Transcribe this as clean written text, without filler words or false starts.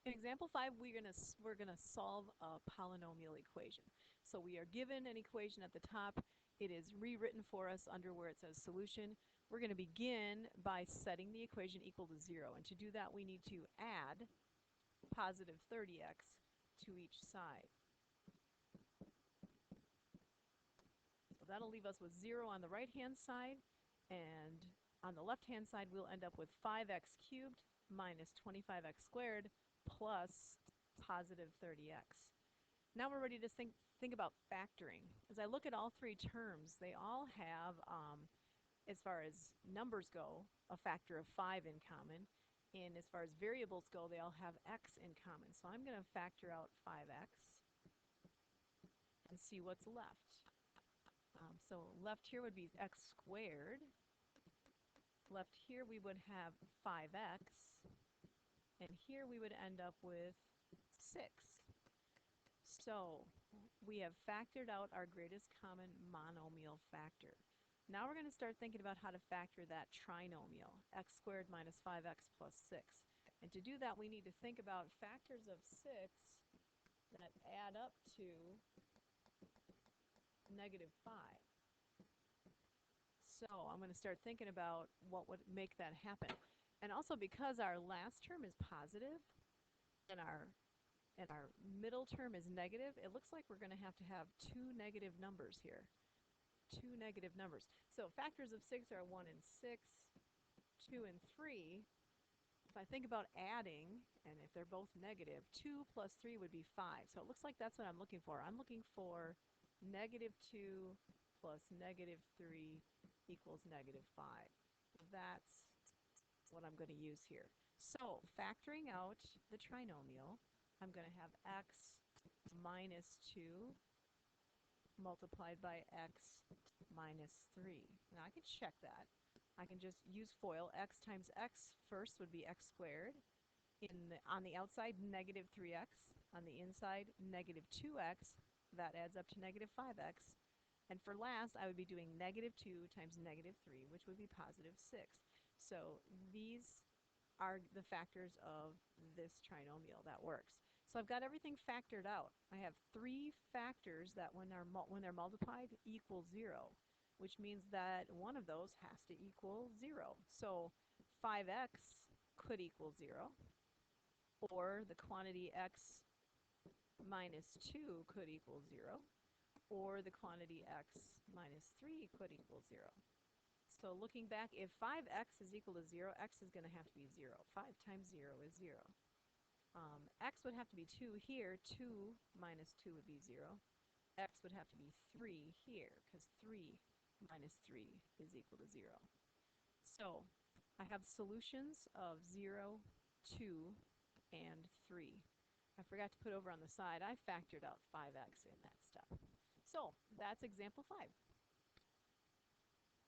In example 5, we're gonna solve a polynomial equation. So we are given an equation at the top. It is rewritten for us under where it says solution. We're going to begin by setting the equation equal to 0. And to do that, we need to add positive 30x to each side. So that'll leave us with 0 on the right-hand side. And on the left-hand side, we'll end up with 5x cubed minus 25x squared plus positive 30x. Now we're ready to think about factoring. As I look at all three terms, they all have, as far as numbers go, a factor of 5 in common. And as far as variables go, they all have x in common. So I'm going to factor out 5x and see what's left. So left here would be x squared. Left here we would have 5x. And here we would end up with 6. So we have factored out our greatest common monomial factor. Now we're going to start thinking about how to factor that trinomial, x squared minus 5x plus 6. And to do that, we need to think about factors of 6 that add up to negative 5. So I'm going to start thinking about what would make that happen. And also, because our last term is positive and our middle term is negative, it looks like we're going to have two negative numbers here. Two negative numbers. So factors of 6 are 1 and 6, 2 and 3. If I think about adding, and if they're both negative, 2 plus 3 would be 5. So it looks like that's what I'm looking for. I'm looking for negative 2 plus negative 3 equals negative 5. That's what I'm going to use here. So factoring out the trinomial, I'm going to have x minus 2 multiplied by x minus 3. Now I can check that. I can just use FOIL. X times x first would be x squared. On the outside, negative 3x. On the inside, negative 2x. That adds up to negative 5x. And for last, I would be doing negative 2 times negative 3, which would be positive 6. So these are the factors of this trinomial that works. So I've got everything factored out. I have 3 factors that when they're multiplied equal 0, which means that one of those has to equal 0. So 5x could equal 0, or the quantity x minus 2 could equal 0, or the quantity x minus 3 could equal 0. So looking back, if 5x is equal to 0, x is going to have to be 0. 5 times 0 is 0. X would have to be 2 here. 2 minus 2 would be 0. X would have to be 3 here, because 3 minus 3 is equal to 0. So I have solutions of 0, 2, and 3. I forgot to put over on the side, I factored out 5x in that step. So that's example 5.